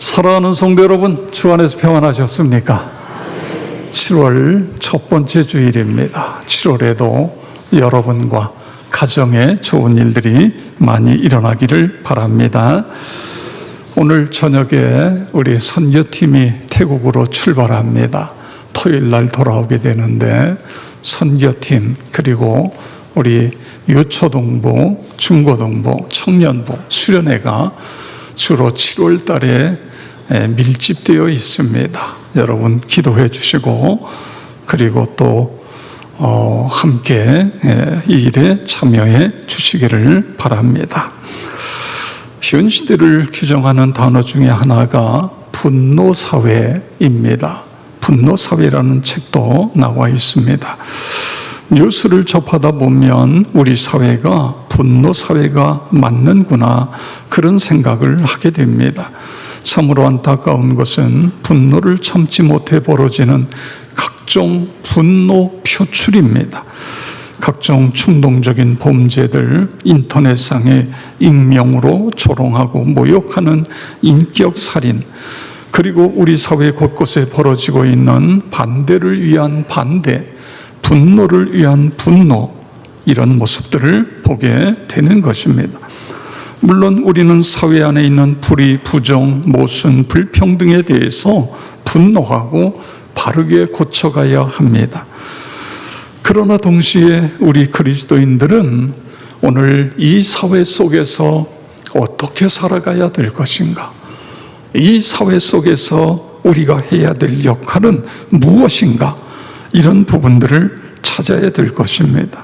사랑하는 성도 여러분, 주 안에서 평안하셨습니까? 7월 첫 번째 주일입니다. 7월에도 여러분과 가정에 좋은 일들이 많이 일어나기를 바랍니다. 오늘 저녁에 우리 선교팀이 태국으로 출발합니다. 토요일 날 돌아오게 되는데 선교팀 그리고 우리 유초동부, 중고동부, 청년부, 수련회가 주로 7월 달에 밀집되어 있습니다. 여러분 기도해 주시고 그리고 또 함께 이 일에 참여해 주시기를 바랍니다. 현 시대를 규정하는 단어 중에 하나가 분노사회입니다. 분노사회라는 책도 나와 있습니다. 뉴스를 접하다 보면 우리 사회가 분노사회가 맞는구나 그런 생각을 하게 됩니다. 참으로 안타까운 것은 분노를 참지 못해 벌어지는 각종 분노 표출입니다. 각종 충동적인 범죄들, 인터넷상에 익명으로 조롱하고 모욕하는 인격살인, 그리고 우리 사회 곳곳에 벌어지고 있는 반대를 위한 반대, 분노를 위한 분노, 이런 모습들을 보게 되는 것입니다. 물론 우리는 사회 안에 있는 불의, 부정, 모순, 불평등에 대해서 분노하고 바르게 고쳐가야 합니다. 그러나 동시에 우리 그리스도인들은 오늘 이 사회 속에서 어떻게 살아가야 될 것인가? 이 사회 속에서 우리가 해야 될 역할은 무엇인가? 이런 부분들을 찾아야 될 것입니다.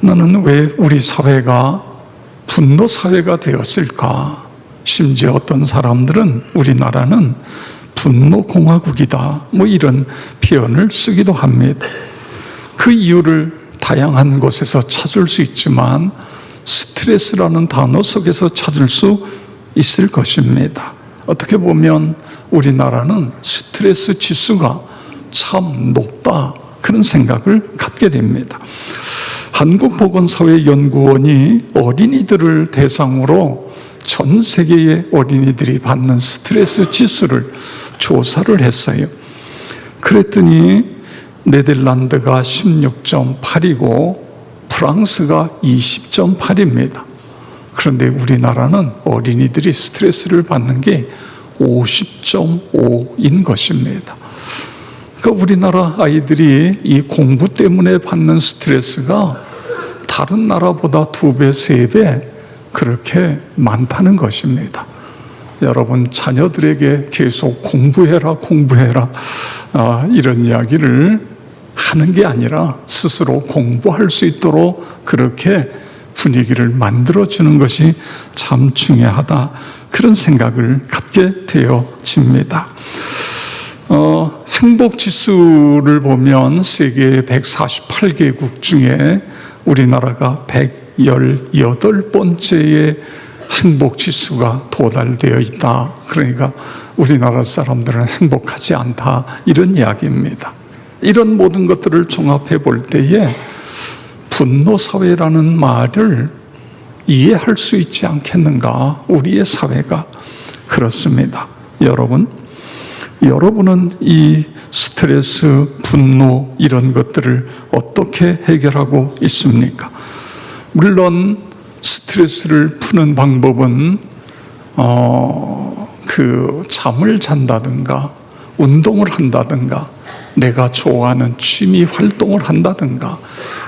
나는 왜 우리 사회가 분노 사회가 되었을까? 심지어 어떤 사람들은 우리나라는 분노 공화국이다, 이런 표현을 쓰기도 합니다. 그 이유를 다양한 곳에서 찾을 수 있지만 스트레스라는 단어 속에서 찾을 수 있을 것입니다. 어떻게 보면 우리나라는 스트레스 지수가 참 높다, 그런 생각을 갖게 됩니다. 한국보건사회연구원이 어린이들을 대상으로 전 세계의 어린이들이 받는 스트레스 지수를 조사를 했어요. 그랬더니 네덜란드가 16.8이고 프랑스가 20.8입니다. 그런데 우리나라는 어린이들이 스트레스를 받는 게 50.5인 것입니다. 그러니까 우리나라 아이들이 이 공부 때문에 받는 스트레스가 다른 나라보다 2배, 3배 그렇게 많다는 것입니다. 여러분 자녀들에게 계속 공부해라 이런 이야기를 하는 게 아니라 스스로 공부할 수 있도록 그렇게 분위기를 만들어주는 것이 참 중요하다, 그런 생각을 갖게 되어집니다. 행복지수를 보면 세계 148개국 중에 우리나라가 118번째의 행복지수가 도달되어 있다. 그러니까 우리나라 사람들은 행복하지 않다, 이런 이야기입니다. 이런 모든 것들을 종합해 볼 때에 분노사회라는 말을 이해할 수 있지 않겠는가? 우리의 사회가 그렇습니다. 여러분은 이 스트레스, 분노 이런 것들을 어떻게 해결하고 있습니까? 물론 스트레스를 푸는 방법은 잠을 잔다든가 운동을 한다든가 내가 좋아하는 취미 활동을 한다든가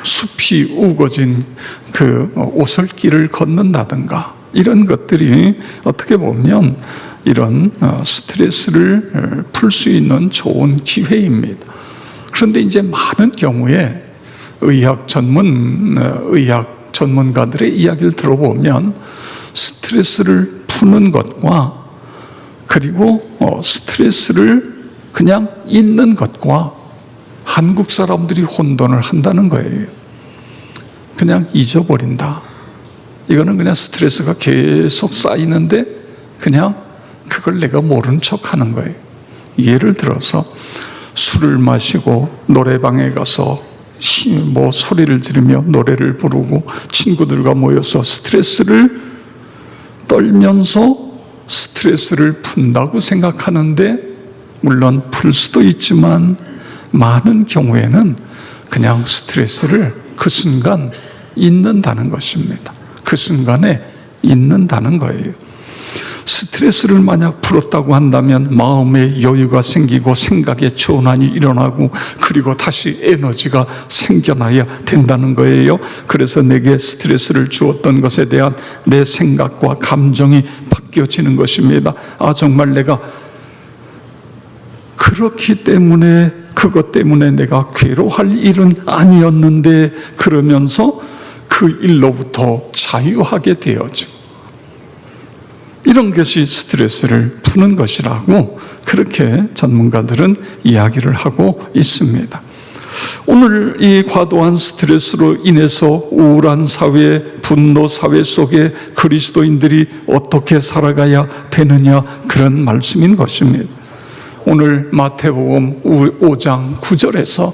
숲이 우거진 그 오솔길을 걷는다든가 이런 것들이 어떻게 보면 이런 스트레스를 풀 수 있는 좋은 기회입니다. 그런데 이제 많은 경우에 의학 전문가들의 이야기를 들어보면 스트레스를 푸는 것과 그리고 스트레스를 그냥 있는 것과 한국 사람들이 혼돈을 한다는 거예요. 그냥 잊어버린다. 이거는 그냥 스트레스가 계속 쌓이는데 그냥 그걸 내가 모른 척 하는 거예요. 예를 들어서 술을 마시고 노래방에 가서 소리를 지르며 노래를 부르고 친구들과 모여서 스트레스를 떨면서 스트레스를 푼다고 생각하는데, 물론 풀 수도 있지만 많은 경우에는 그냥 스트레스를 그 순간 잊는다는 것입니다. 그 순간에 잊는다는 거예요. 스트레스를 만약 풀었다고 한다면 마음에 여유가 생기고 생각에 전환이 일어나고 그리고 다시 에너지가 생겨나야 된다는 거예요. 그래서 내게 스트레스를 주었던 것에 대한 내 생각과 감정이 바뀌어지는 것입니다. 아, 정말 내가 그렇기 때문에, 그것 때문에 내가 괴로워할 일은 아니었는데, 그러면서 그 일로부터 자유하게 되어지고, 이런 것이 스트레스를 푸는 것이라고 그렇게 전문가들은 이야기를 하고 있습니다. 오늘 이 과도한 스트레스로 인해서 우울한 사회, 분노 사회 속에 그리스도인들이 어떻게 살아가야 되느냐, 그런 말씀인 것입니다. 오늘 마태복음 5장 9절에서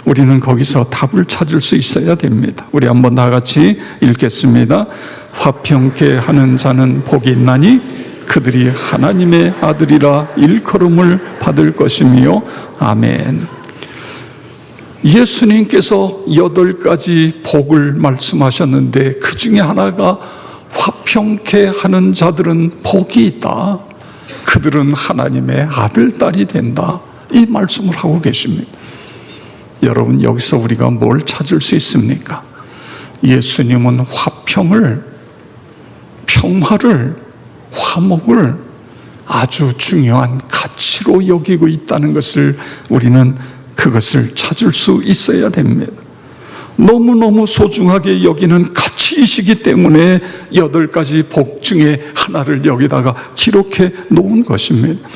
우리는 거기서 답을 찾을 수 있어야 됩니다. 우리 한번 다 같이 읽겠습니다. 화평케 하는 자는 복이 있나니 그들이 하나님의 아들이라 일컬음을 받을 것이며. 아멘. 예수님께서 8가지 복을 말씀하셨는데 그 중에 하나가 화평케 하는 자들은 복이 있다. 그들은 하나님의 아들, 딸이 된다. 이 말씀을 하고 계십니다. 여러분, 여기서 우리가 뭘 찾을 수 있습니까? 예수님은 화평을, 평화를, 화목을 아주 중요한 가치로 여기고 있다는 것을 우리는 그것을 찾을 수 있어야 됩니다. 너무너무 소중하게 여기는 가치이시기 때문에 8가지 복 중에 하나를 여기다가 기록해 놓은 것입니다.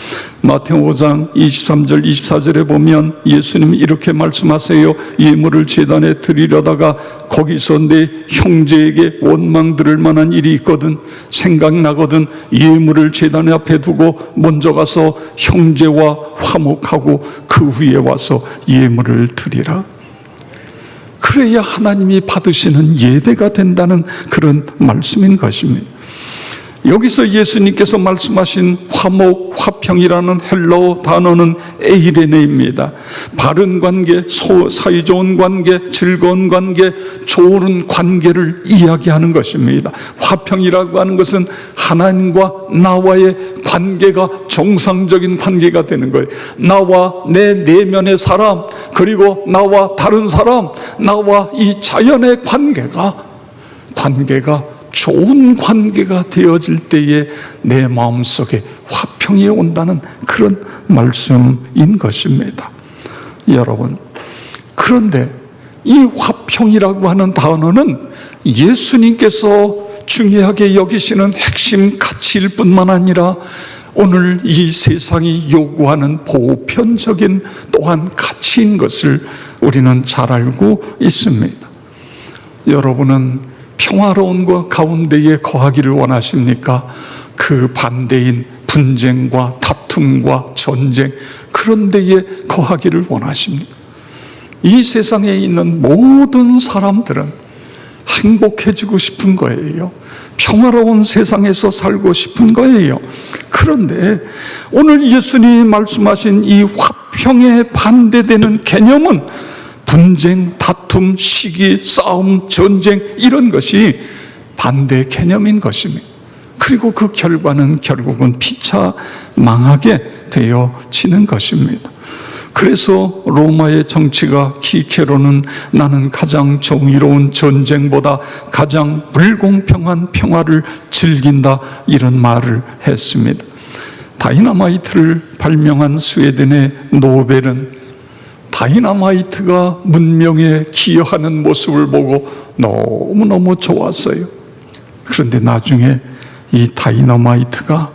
마태복음 5장 23절 24절에 보면 예수님이 이렇게 말씀하세요. 예물을 제단에 드리려다가 거기서 내 형제에게 원망 들을 만한 일이 있거든, 생각나거든 예물을 제단 앞에 두고 먼저 가서 형제와 화목하고 그 후에 와서 예물을 드리라. 그래야 하나님이 받으시는 예배가 된다는 그런 말씀인 것입니다. 여기서 예수님께서 말씀하신 화목, 화평이라는 헬라어 단어는 에이레네입니다. 바른 관계, 사이좋은 관계, 즐거운 관계, 좋은 관계를 이야기하는 것입니다. 화평이라고 하는 것은 하나님과 나와의 관계가 정상적인 관계가 되는 거예요. 나와 내 내면의 사람, 그리고 나와 다른 사람, 나와 이 자연의 관계가 좋은 관계가 되어질 때에 내 마음속에 화평이 온다는 그런 말씀인 것입니다. 여러분, 그런데 이 화평이라고 하는 단어는 예수님께서 중요하게 여기시는 핵심 가치일 뿐만 아니라 오늘 이 세상이 요구하는 보편적인 또한 가치인 것을 우리는 잘 알고 있습니다. 여러분은 평화로운 것 가운데에 거하기를 원하십니까? 그 반대인 분쟁과 다툼과 전쟁, 그런 데에 거하기를 원하십니까? 이 세상에 있는 모든 사람들은 행복해지고 싶은 거예요. 평화로운 세상에서 살고 싶은 거예요. 그런데 오늘 예수님이 말씀하신 이 화평에 반대되는 개념은 분쟁, 다툼, 시기, 싸움, 전쟁, 이런 것이 반대 개념인 것입니다. 그리고 그 결과는 결국은 비참하게 되어지는 것입니다. 그래서 로마의 정치가 키케로는 나는 가장 정의로운 전쟁보다 가장 불공평한 평화를 즐긴다, 이런 말을 했습니다. 다이너마이트를 발명한 스웨덴의 노벨은 다이너마이트가 문명에 기여하는 모습을 보고 너무너무 좋았어요. 그런데 나중에 이 다이너마이트가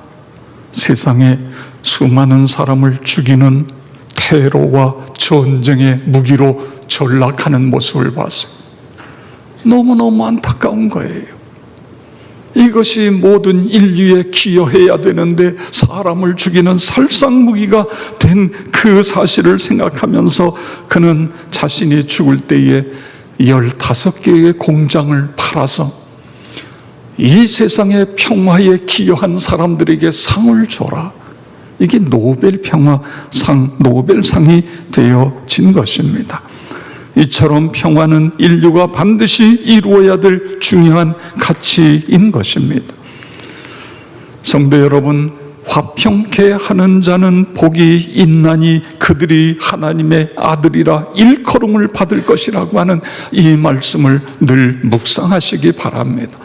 세상에 수많은 사람을 죽이는 테러와 전쟁의 무기로 전락하는 모습을 봤어요. 너무너무 안타까운 거예요. 이것이 모든 인류에 기여해야 되는데 사람을 죽이는 살상무기가 된 그 사실을 생각하면서 그는 자신이 죽을 때에 15개의 공장을 팔아서 이 세상의 평화에 기여한 사람들에게 상을 줘라. 이게 노벨 평화상, 노벨상이 되어진 것입니다. 이처럼 평화는 인류가 반드시 이루어야 될 중요한 가치인 것입니다. 성도 여러분, 화평케 하는 자는 복이 있나니 그들이 하나님의 아들이라 일컬음을 받을 것이라고 하는 이 말씀을 늘 묵상하시기 바랍니다.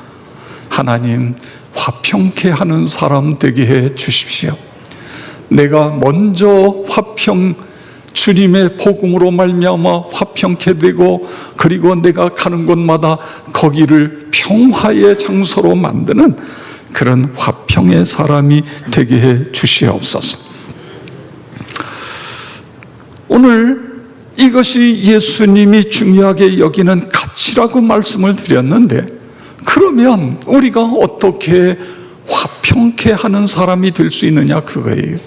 하나님, 화평케 하는 사람 되게 해 주십시오. 내가 먼저 주님의 복음으로 말미암아 화평케 되고, 그리고 내가 가는 곳마다 거기를 평화의 장소로 만드는 그런 화평의 사람이 되게 해 주시옵소서. 오늘 이것이 예수님이 중요하게 여기는 가치라고 말씀을 드렸는데, 그러면 우리가 어떻게 화평케 하는 사람이 될 수 있느냐, 그거예요.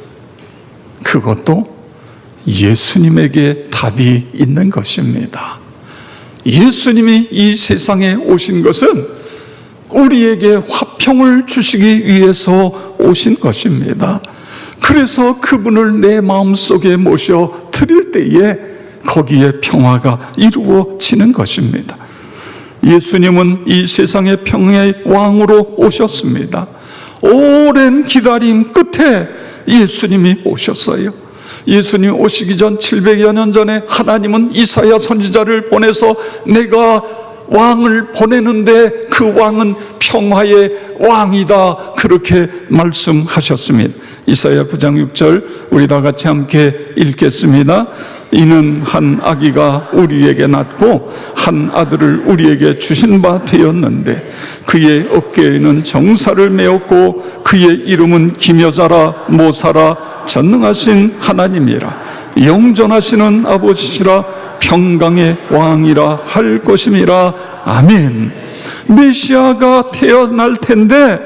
그것도 예수님에게 답이 있는 것입니다. 예수님이 이 세상에 오신 것은 우리에게 화평을 주시기 위해서 오신 것입니다. 그래서 그분을 내 마음속에 모셔 드릴 때에 거기에 평화가 이루어지는 것입니다. 예수님은 이 세상의 평화의 왕으로 오셨습니다. 오랜 기다림 끝에 예수님이 오셨어요. 예수님 오시기 전 700여 년 전에 하나님은 이사야 선지자를 보내서 내가 왕을 보내는데 그 왕은 평화의 왕이다, 그렇게 말씀하셨습니다. 이사야 9장 6절 우리 다 같이 함께 읽겠습니다. 이는 한 아기가 우리에게 낳고 한 아들을 우리에게 주신 바 되었는데 그의 어깨에는 정사를 메었고 그의 이름은 기묘자라 모사라 전능하신 하나님이라 영존하시는 아버지시라 평강의 왕이라 할 것임이라. 아멘. 메시아가 태어날 텐데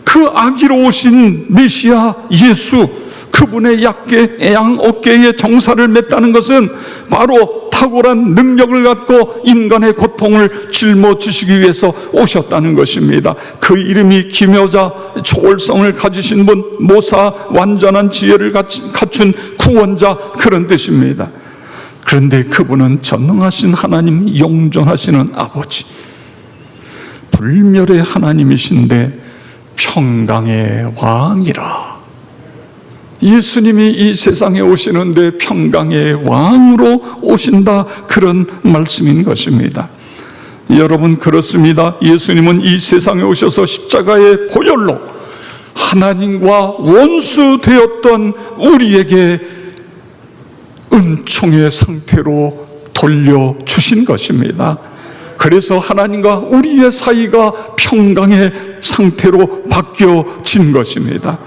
그 아기로 오신 메시아 예수, 그분의 양 어깨에 정사를 맸다는 것은 바로 탁월한 능력을 갖고 인간의 고통을 짊어지시기 위해서 오셨다는 것입니다. 그 이름이 기묘자, 초월성을 가지신 분, 모사, 완전한 지혜를 갖춘 구원자, 그런 뜻입니다. 그런데 그분은 전능하신 하나님, 영존하시는 아버지, 불멸의 하나님이신데 평강의 왕이라. 예수님이 이 세상에 오시는데 평강의 왕으로 오신다, 그런 말씀인 것입니다. 여러분, 그렇습니다. 예수님은 이 세상에 오셔서 십자가의 보혈로 하나님과 원수 되었던 우리에게 은총의 상태로 돌려주신 것입니다. 그래서 하나님과 우리의 사이가 평강의 상태로 바뀌어진 것입니다.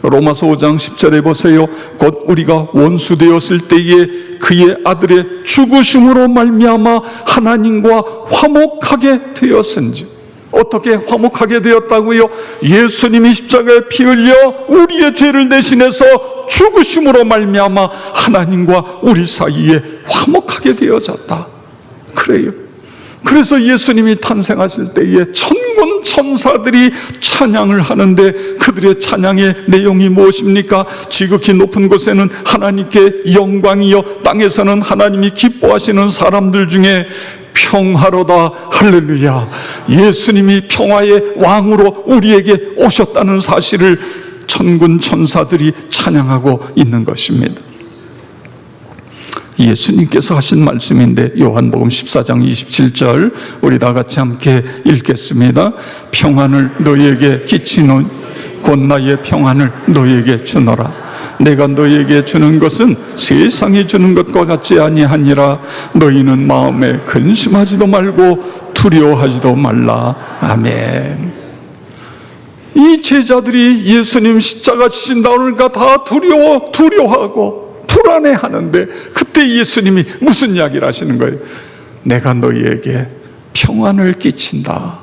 로마서 5장 10절에 보세요. 곧 우리가 원수 되었을 때에 그의 아들의 죽으심으로 말미암아 하나님과 화목하게 되었은지. 어떻게 화목하게 되었다고요? 예수님이 십자가에 피 흘려 우리의 죄를 대신해서 죽으심으로 말미암아 하나님과 우리 사이에 화목하게 되어졌다. 그래요. 그래서 예수님이 탄생하실 때에 천군 천사들이 찬양을 하는데 그들의 찬양의 내용이 무엇입니까? 지극히 높은 곳에는 하나님께 영광이요 땅에서는 하나님이 기뻐하시는 사람들 중에 평화로다. 할렐루야. 예수님이 평화의 왕으로 우리에게 오셨다는 사실을 천군 천사들이 찬양하고 있는 것입니다. 예수님께서 하신 말씀인데 요한복음 14장 27절 우리 다 같이 함께 읽겠습니다. 평안을 너희에게 끼치노니 곧 나의 평안을 너희에게 주노라. 내가 너희에게 주는 것은 세상이 주는 것과 같지 아니하니라. 너희는 마음에 근심하지도 말고 두려워하지도 말라. 아멘. 이 제자들이 예수님 십자가 지신다 그러니까 다 두려워하고 불안해하는데 그때 예수님이 무슨 이야기를 하시는 거예요? 내가 너희에게 평안을 끼친다.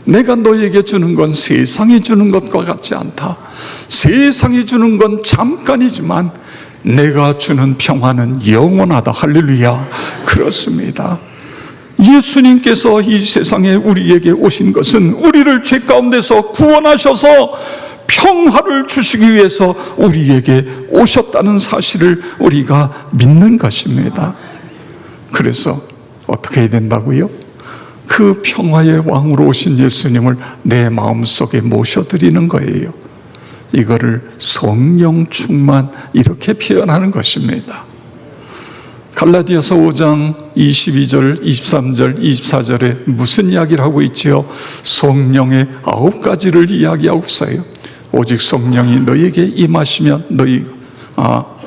내가 너희에게 주는 건 세상이 주는 것과 같지 않다. 세상이 주는 건 잠깐이지만 내가 주는 평안은 영원하다. 할렐루야. 그렇습니다. 예수님께서 이 세상에 우리에게 오신 것은 우리를 죄 가운데서 구원하셔서 평화를 주시기 위해서 우리에게 오셨다는 사실을 우리가 믿는 것입니다. 그래서 어떻게 해야 된다고요? 그 평화의 왕으로 오신 예수님을 내 마음속에 모셔드리는 거예요. 이거를 성령 충만, 이렇게 표현하는 것입니다. 갈라디아서 5장 22절, 23절, 24절에 무슨 이야기를 하고 있지요? 성령의 9가지를 이야기하고 있어요. 오직 성령이 너희에게 임하시면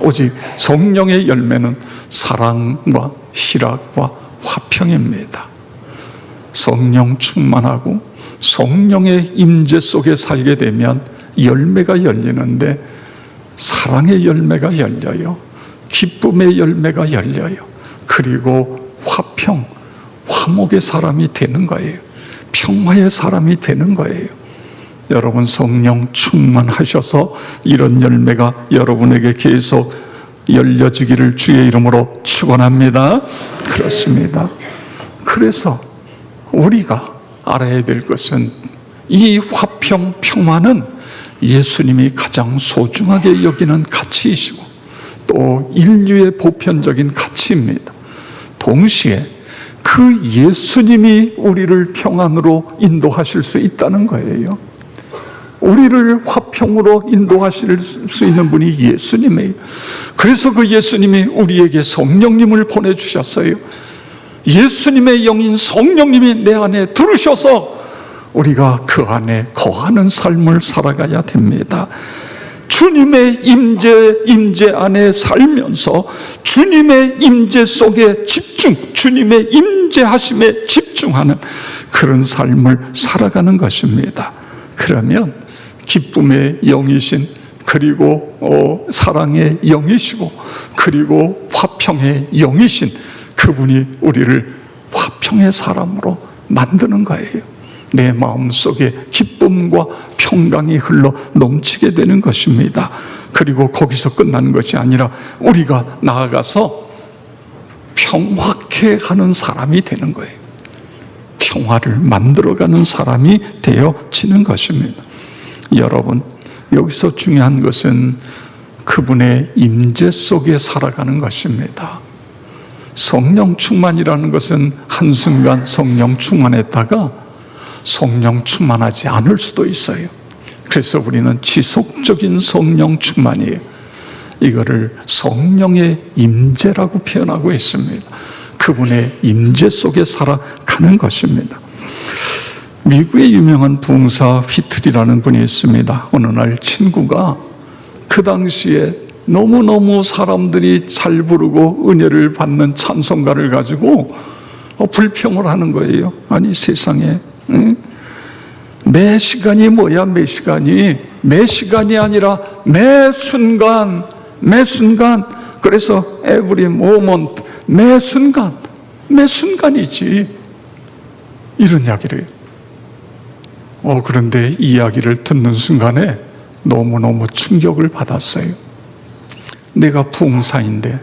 오직 성령의 열매는 사랑과 희락과 화평입니다. 성령 충만하고 성령의 임재 속에 살게 되면 열매가 열리는데, 사랑의 열매가 열려요. 기쁨의 열매가 열려요. 그리고 화평, 화목의 사람이 되는 거예요. 평화의 사람이 되는 거예요. 여러분, 성령 충만하셔서 이런 열매가 여러분에게 계속 열려지기를 주의 이름으로 축원합니다. 그렇습니다. 그래서 우리가 알아야 될 것은 이 화평, 평화는 예수님이 가장 소중하게 여기는 가치이시고 또 인류의 보편적인 가치입니다. 동시에 그 예수님이 우리를 평안으로 인도하실 수 있다는 거예요. 우리를 화평으로 인도하실 수 있는 분이 예수님이에요. 그래서 그 예수님이 우리에게 성령님을 보내주셨어요. 예수님의 영인 성령님이 내 안에 들으셔서 우리가 그 안에 거하는 삶을 살아가야 됩니다. 주님의 임재 안에 살면서 주님의 임재 속에 주님의 임재하심에 집중하는 그런 삶을 살아가는 것입니다. 그러면 기쁨의 영이신, 그리고 사랑의 영이시고, 그리고 화평의 영이신 그분이 우리를 화평의 사람으로 만드는 거예요. 내 마음속에 기쁨과 평강이 흘러 넘치게 되는 것입니다. 그리고 거기서 끝나는 것이 아니라 우리가 나아가서 평화케 하는 사람이 되는 거예요. 평화를 만들어가는 사람이 되어지는 것입니다. 여러분, 여기서 중요한 것은 그분의 임재 속에 살아가는 것입니다. 성령 충만이라는 것은 한순간 성령 충만했다가 성령 충만하지 않을 수도 있어요. 그래서 우리는 지속적인 성령 충만이에요. 이거를 성령의 임재라고 표현하고 있습니다. 그분의 임재 속에 살아가는 것입니다. 미국의 유명한 부흥사 휘틀이라는 분이 있습니다. 어느 날 친구가 그 당시에 너무너무 사람들이 잘 부르고 은혜를 받는 찬송가를 가지고 불평을 하는 거예요. 아니 세상에, 매 시간이 뭐야? 매 시간이 아니라 매 순간. 그래서 every moment, 매 순간이지, 이런 이야기를 해요. 그런데 이 이야기를 듣는 순간에 너무너무 충격을 받았어요. 내가 부흥사인데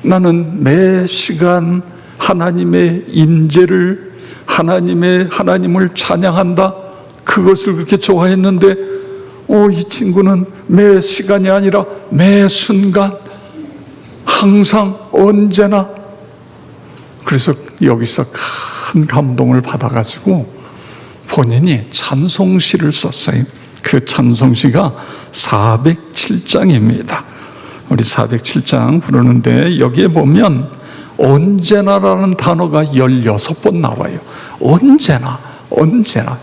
나는 매 시간 하나님의 임재를, 하나님을 찬양한다, 그것을 그렇게 좋아했는데 이 친구는 매 시간이 아니라 매 순간, 항상, 언제나. 그래서 여기서 큰 감동을 받아가지고 본인이 찬송시를 썼어요. 그 찬송시가 407장입니다. 우리 407장 부르는데 여기에 보면 언제나라는 단어가 16번 나와요. 언제나.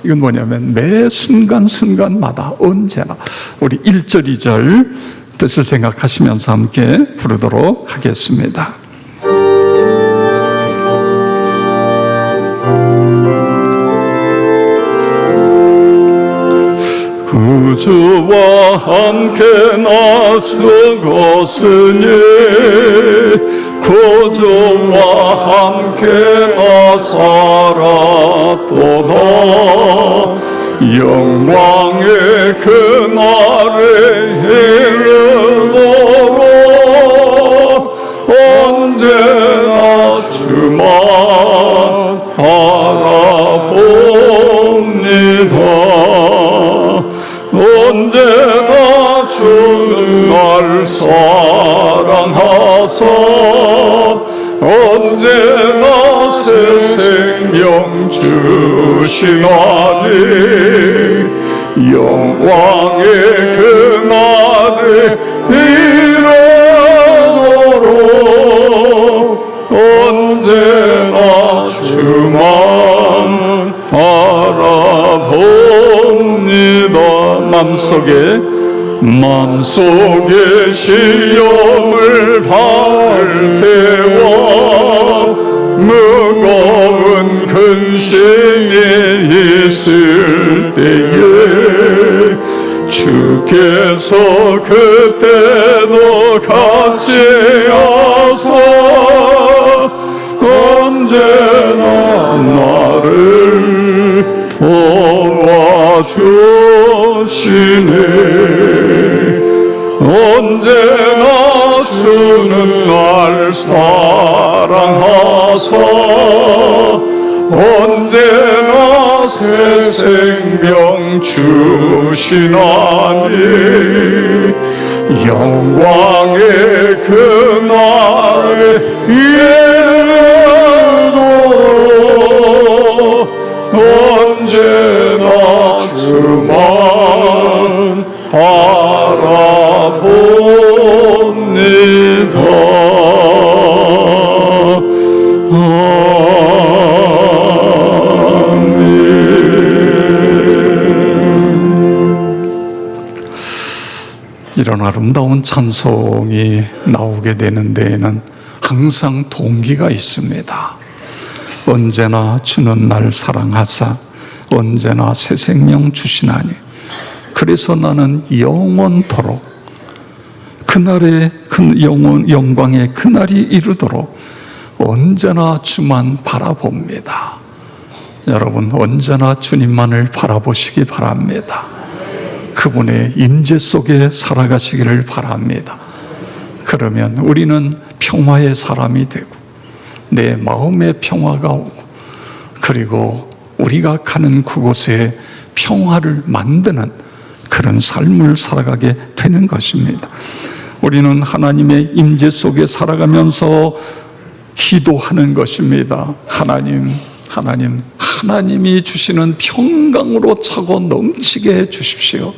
이건 뭐냐면 매 순간마다 언제나. 우리 1절, 2절 뜻을 생각하시면서 함께 부르도록 하겠습니다. 구주와 함께 나서갔으니 구주와 함께 나살았도다. 영광의 그날에 이르도록 언제나 주만 날 사랑하사 언제나 새 생명 주시나니 영광의 그날에 이르도록 언제나 주만 바라봅니다. 맘속에 시험을 받을 때와 무거운 근심이 있을 때에 주께서 그때도 같이 하사 언제나 나를 도와주시네. 언제나 주는 날 사랑하사 언제나 새 생명 주시나니 영광의 그날에 이르도록 언제나 주만 바라봅니다. 이런 아름다운 찬송이 나오게 되는 데에는 항상 동기가 있습니다. 언제나 주는 날 사랑하사 언제나 새 생명 주시나니 그래서 나는 영원토록 그날의 영광의 그날이 이르도록 언제나 주만 바라봅니다. 여러분 언제나 주님만을 바라보시기 바랍니다. 그분의 임재 속에 살아가시기를 바랍니다. 그러면 우리는 평화의 사람이 되고 내 마음의 평화가 오고 그리고 우리가 가는 그곳에 평화를 만드는 그런 삶을 살아가게 되는 것입니다. 우리는 하나님의 임재 속에 살아가면서 기도하는 것입니다. 하나님이 주시는 평강으로 차고 넘치게 해 주십시오.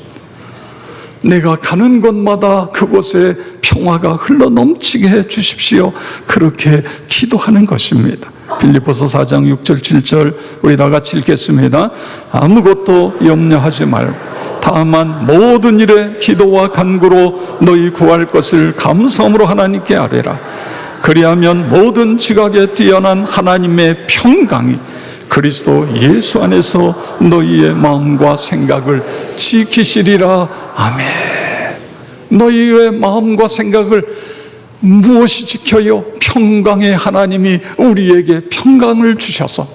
내가 가는 곳마다 그곳에 평화가 흘러 넘치게 해 주십시오. 그렇게 기도하는 것입니다. 빌립보서 4장 6절 7절 우리 다 같이 읽겠습니다. 아무것도 염려하지 말고 다만 모든 일에 기도와 간구로 너희 구할 것을 감사함으로 하나님께 아뢰라. 그리하면 모든 지각에 뛰어난 하나님의 평강이 그리스도 예수 안에서 너희의 마음과 생각을 지키시리라. 아멘. 너희의 마음과 생각을 무엇이 지켜요? 평강의 하나님이 우리에게 평강을 주셔서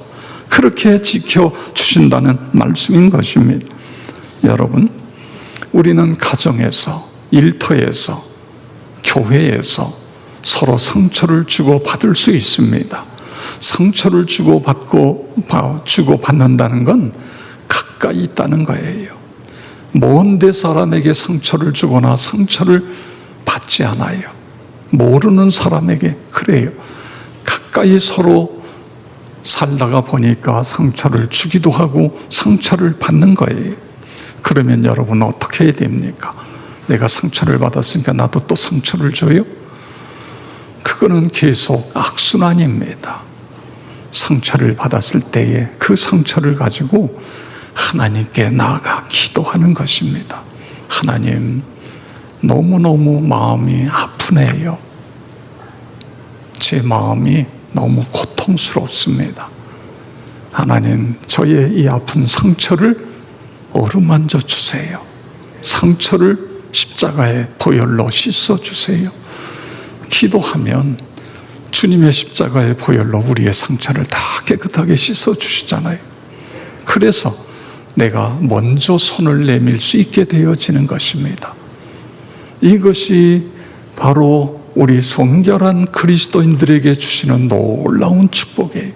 그렇게 지켜주신다는 말씀인 것입니다. 여러분, 우리는 가정에서, 일터에서, 교회에서 서로 상처를 주고받을 수 있습니다. 상처를 주고받는다는 건 가까이 있다는 거예요. 먼 데 사람에게 상처를 주거나 상처를 받지 않아요. 모르는 사람에게 그래요. 가까이 서로 살다가 보니까 상처를 주기도 하고 상처를 받는 거예요. 그러면 여러분 어떻게 해야 됩니까? 내가 상처를 받았으니까 나도 또 상처를 줘요? 그거는 계속 악순환입니다. 상처를 받았을 때에 그 상처를 가지고 하나님께 나아가 기도하는 것입니다. 하나님, 너무너무 마음이 아프네요. 제 마음이 너무 고통스럽습니다. 하나님, 저의 이 아픈 상처를 어루만져 주세요. 상처를 십자가의 보혈로 씻어 주세요. 기도하면 주님의 십자가의 보혈로 우리의 상처를 다 깨끗하게 씻어 주시잖아요. 그래서 내가 먼저 손을 내밀 수 있게 되어지는 것입니다. 이것이 바로 우리 성결한 그리스도인들에게 주시는 놀라운 축복이에요.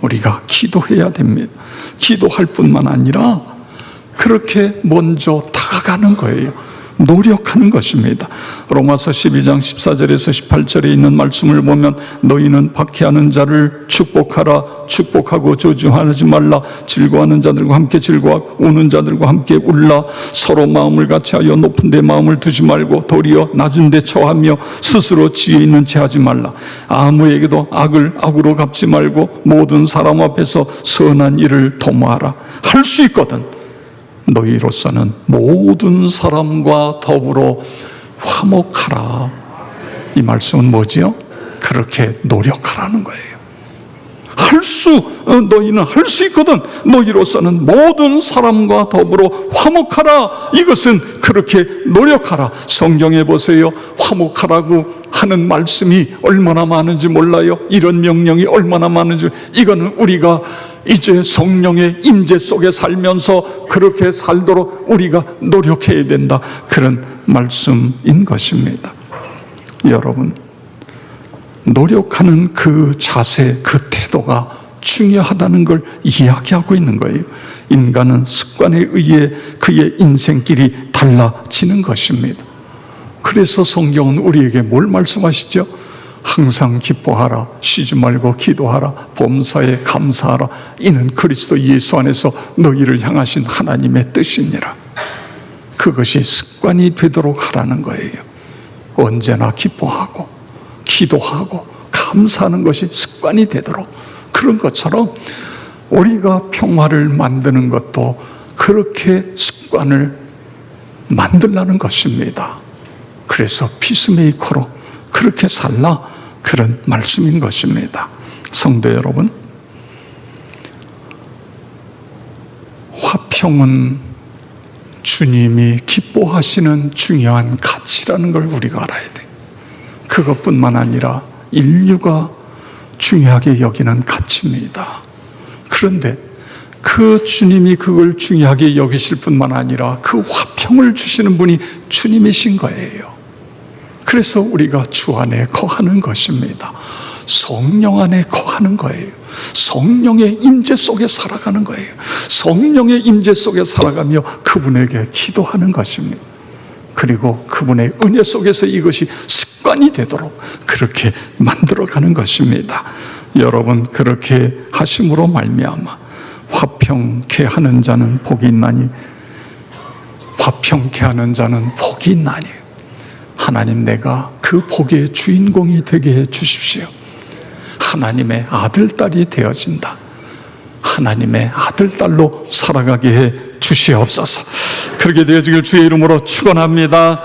우리가 기도해야 됩니다. 기도할 뿐만 아니라 그렇게 먼저 다가가는 거예요. 노력하는 것입니다. 로마서 12장 14절에서 18절에 있는 말씀을 보면 너희는 박해하는 자를 축복하라. 축복하고 저주하지 말라. 즐거워하는 자들과 함께 즐거워하고 우는 자들과 함께 울라. 서로 마음을 같이하여 높은 데 마음을 두지 말고 도리어 낮은 데 처하며 스스로 지혜 있는 채 하지 말라. 아무에게도 악을 악으로 갚지 말고 모든 사람 앞에서 선한 일을 도모하라. 할 수 있거든 너희로서는 모든 사람과 더불어 화목하라. 이 말씀은 뭐지요? 그렇게 노력하라는 거예요. 너희는 할 수 있거든 너희로서는 모든 사람과 더불어 화목하라. 이것은 그렇게 노력하라. 성경에 보세요. 화목하라고 하는 말씀이 얼마나 많은지 몰라요. 이런 명령이 얼마나 많은지. 이거는 우리가 이제 성령의 임재 속에 살면서 그렇게 살도록 우리가 노력해야 된다. 그런 말씀인 것입니다. 여러분, 노력하는 그 자세, 그 태도가 중요하다는 걸 이야기하고 있는 거예요. 인간은 습관에 의해 그의 인생길이 달라지는 것입니다. 그래서 성경은 우리에게 뭘 말씀하시죠? 항상 기뻐하라. 쉬지 말고 기도하라. 범사에 감사하라. 이는 그리스도 예수 안에서 너희를 향하신 하나님의 뜻이니라. 그것이 습관이 되도록 하라는 거예요. 언제나 기뻐하고 기도하고 감사하는 것이 습관이 되도록. 그런 것처럼 우리가 평화를 만드는 것도 그렇게 습관을 만들라는 것입니다. 그래서 피스메이커로 그렇게 살라. 그런 말씀인 것입니다. 성도 여러분, 화평은 주님이 기뻐하시는 중요한 가치라는 걸 우리가 알아야 돼요. 그것뿐만 아니라 인류가 중요하게 여기는 가치입니다. 그런데 그 주님이 그걸 중요하게 여기실 뿐만 아니라 그 화평을 주시는 분이 주님이신 거예요. 그래서 우리가 주 안에 거하는 것입니다. 성령 안에 거하는 거예요. 성령의 임재 속에 살아가는 거예요. 성령의 임재 속에 살아가며 그분에게 기도하는 것입니다. 그리고 그분의 은혜 속에서 이것이 습관이 되도록 그렇게 만들어가는 것입니다. 여러분, 그렇게 하심으로 말미암아 화평케 하는 자는 복이 있나니, 화평케 하는 자는 복이 있나니. 하나님, 내가 그 복의 주인공이 되게 해 주십시오. 하나님의 아들, 딸이 되어진다. 하나님의 아들, 딸로 살아가게 해 주시옵소서. 그렇게 되어지길 주의 이름으로 축원합니다.